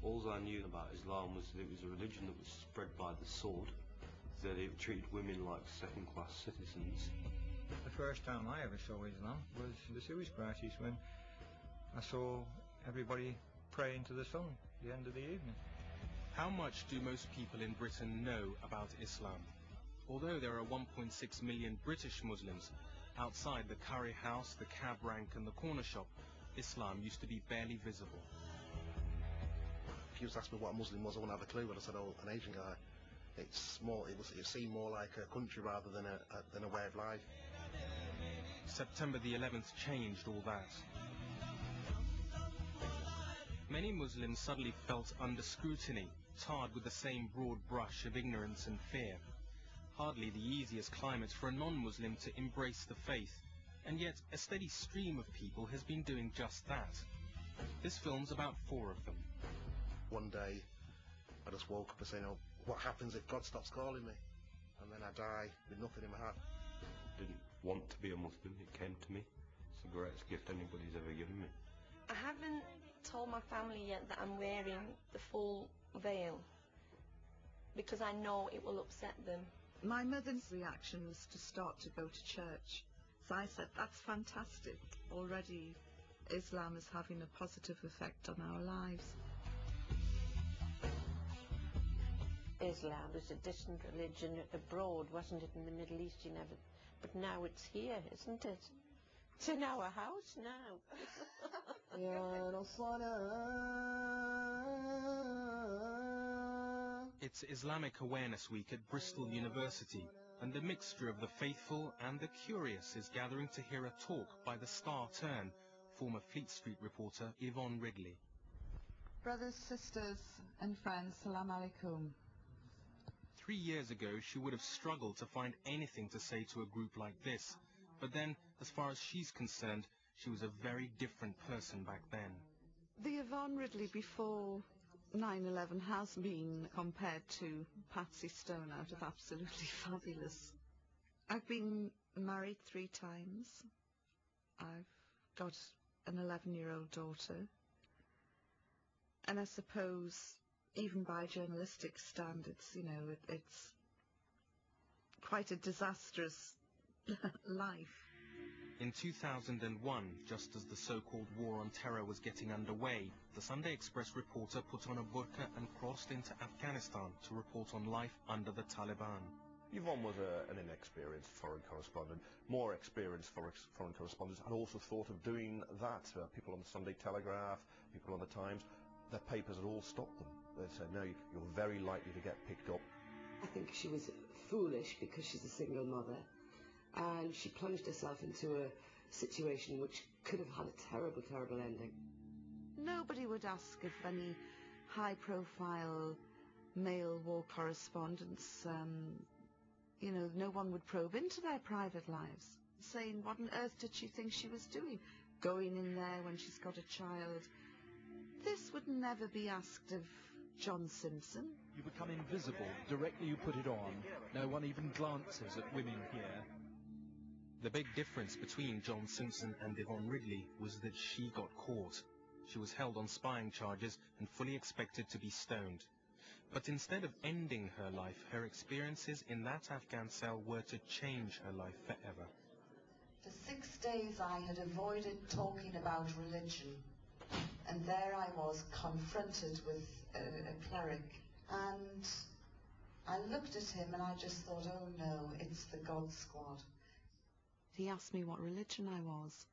All I knew about Islam was that it was a religion that was spread by the sword, that it treated women like second-class citizens. The first time I ever saw Islam was the Suez Crisis, when I saw everybody praying to the sun at the end of the evening. How much do most people in Britain know about Islam? Although there are 1.6 million British Muslims, outside the curry house, the cab rank and the corner shop, Islam used to be barely visible. If you was asked me what a Muslim was, I wouldn't have a clue. But I said, oh, an Asian guy. It's small. It seemed more like a country rather than a way of life. September the 11th changed all that. Many Muslims suddenly felt under scrutiny, tarred with the same broad brush of ignorance and fear. Hardly the easiest climate for a non-Muslim to embrace the faith, and yet a steady stream of people has been doing just that. This film's about 4 of them. One day, I just woke up and said, oh, what happens if God stops calling me? And then I die with nothing in my hand. I didn't want to be a Muslim, it came to me. It's the greatest gift anybody's ever given me. I haven't told my family yet that I'm wearing the full veil, because I know it will upset them. My mother's reaction was to start to go to church. So I said, that's fantastic. Already Islam is having a positive effect on our lives. Islam was a distant religion abroad, wasn't it, in the Middle East? You never, but now it's here, isn't it? It's in our house now. It's Islamic Awareness Week at Bristol University, and a mixture of the faithful and the curious is gathering to hear a talk by the star turn, former Fleet Street reporter Yvonne Ridley. Brothers, sisters and friends, salam alaikum. 3 years ago, she would have struggled to find anything to say to a group like this. But then, as far as she's concerned, she was a very different person back then. The Yvonne Ridley before 9/11 has been compared to Patsy Stone out of Absolutely Fabulous. I've been married 3 times. I've got an 11-year-old daughter. And I suppose, even by journalistic standards, you know, it's quite a disastrous life. In 2001, just as the so-called war on terror was getting underway, the Sunday Express reporter put on a burqa and crossed into Afghanistan to report on life under the Taliban. Yvonne was an inexperienced foreign correspondent. More experienced foreign correspondents had also thought of doing that. People on the Sunday Telegraph, people on the Times, their papers had all stopped them. They said, no, you're very likely to get picked up. I think she was foolish because she's a single mother, and she plunged herself into a situation which could have had a terrible, terrible ending. Nobody would ask if any high-profile male war correspondents, you know, no one would probe into their private lives, saying, what on earth did she think she was doing, going in there when she's got a child? This would never be asked of John Simpson. You become invisible directly you put it on. No one even glances at women here. The big difference between John Simpson and Yvonne Ridley was that she got caught. She was held on spying charges and fully expected to be stoned. But instead of ending her life, her experiences in that Afghan cell were to change her life forever. For 6 days I had avoided talking about religion. And there I was, confronted with a cleric, and I looked at him and I just thought, oh no, it's the God Squad. He asked me what religion I was,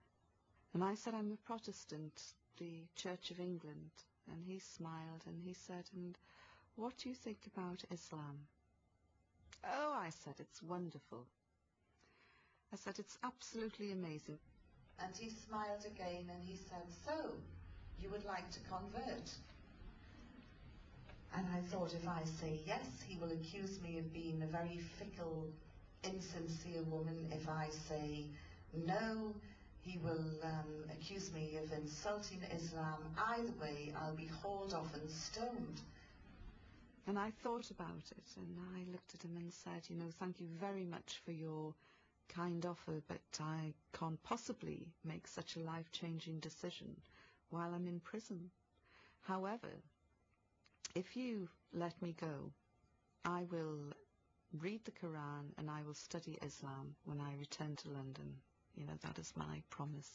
and I said I'm a Protestant, the Church of England, and he smiled and he said, and what do you think about Islam? Oh, I said, it's wonderful. I said, it's absolutely amazing. And he smiled again and he said, so, you would like to convert? And I thought, if I say yes, he will accuse me of being a very fickle, insincere woman. If I say no, he will accuse me of insulting Islam. Either way, I'll be hauled off and stoned. And I thought about it, and I looked at him and said, you know, thank you very much for your kind offer, but I can't possibly make such a life-changing decision while I'm in prison. However, if you let me go, I will read the Quran and I will study Islam when I return to London. You know, that is my promise.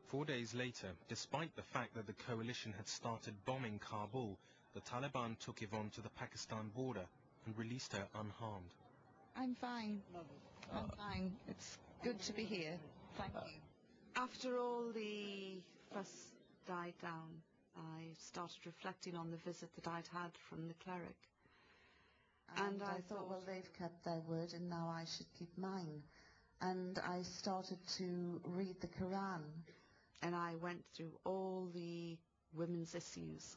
4 days later, despite the fact that the coalition had started bombing Kabul, the Taliban took Yvonne to the Pakistan border and released her unharmed. I'm fine. I'm fine. It's good to be here. Thank you. After all the fuss died down, I started reflecting on the visit that I'd had from the cleric. And I thought, well, they've kept their word and now I should keep mine. And I started to read the Quran. And I went through all the women's issues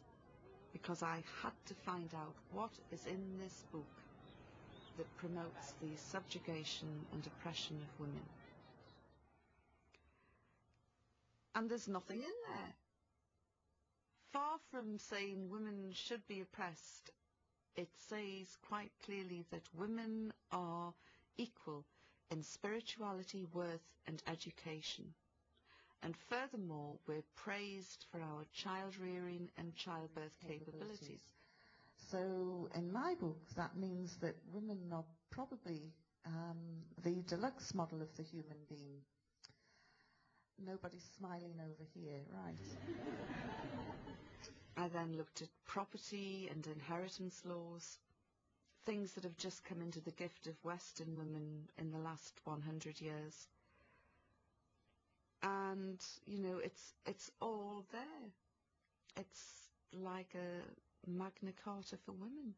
because I had to find out what is in this book that promotes the subjugation and oppression of women. And there's nothing in there. Far from saying women should be oppressed, it says quite clearly that women are equal in spirituality, worth and education. And furthermore, we're praised for our child-rearing and childbirth capabilities. So in my book, that means that women are probably the deluxe model of the human being. Nobody's smiling over here, right? I then looked at property and inheritance laws, things that have just come into the gift of Western women in the last 100 years. And, you know, it's all there. It's like a Magna Carta for women.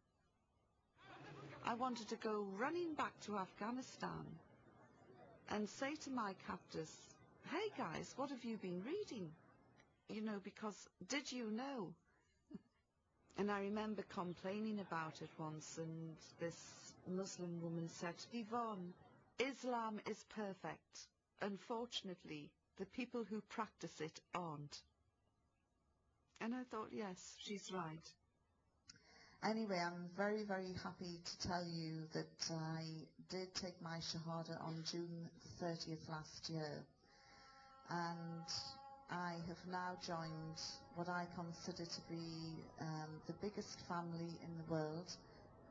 I wanted to go running back to Afghanistan and say to my captors, hey guys, what have you been reading? You know, because did you know? And I remember complaining about it once, and this Muslim woman said, Yvonne, Islam is perfect. Unfortunately, the people who practice it aren't. And I thought, yes, she's right. Anyway, I'm very, very happy to tell you that I did take my Shahada on June 30th last year. And I have now joined what I consider to be the biggest family in the world.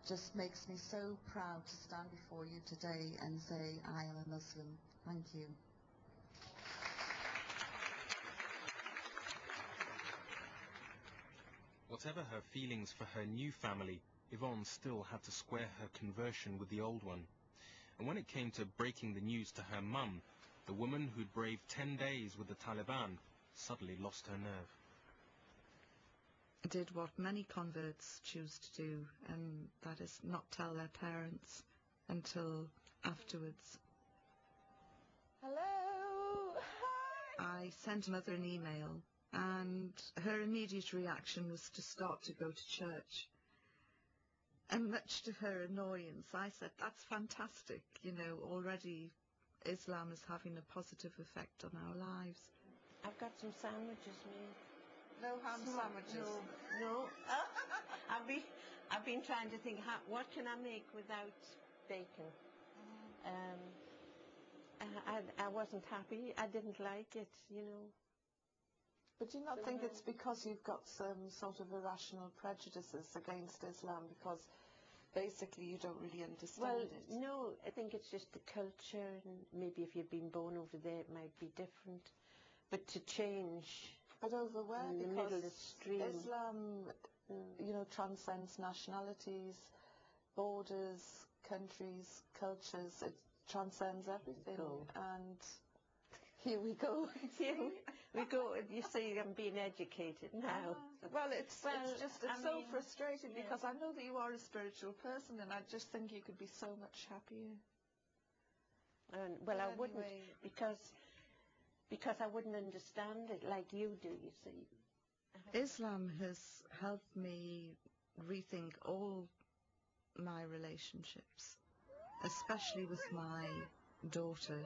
Just makes me so proud to stand before you today and say I am a Muslim. Thank you. Whatever her feelings for her new family, Yvonne still had to square her conversion with the old one. And when it came to breaking the news to her mum, the woman who'd braved 10 days with the Taliban suddenly lost her nerve. I did what many converts choose to do, and that is not tell their parents until afterwards. Hello! Hi! I sent Mother an email, and her immediate reaction was to start to go to church. And much to her annoyance, I said, that's fantastic, you know, already Islam is having a positive effect on our lives. I've got some sandwiches made. No ham sandwiches? No. I've been trying to think, what can I make without bacon? I wasn't happy. I didn't like it, you know. But do you not think it's because you've got some sort of irrational prejudices against Islam, because basically you don't really understand it? Well, no, I think it's just the culture, and maybe if you've been born over there it might be different. But to change But over where? in the Because middle of the stream. Islam, you know, transcends nationalities, borders, countries, cultures. It transcends everything. And here we go. Here we go. You see, I'm being educated now. Well, it's so frustrating, yeah. because I know that you are a spiritual person, and I just think you could be so much happier. Well, I wouldn't, because I wouldn't understand it like you do, you see. Islam has helped me rethink all my relationships, especially with my daughter.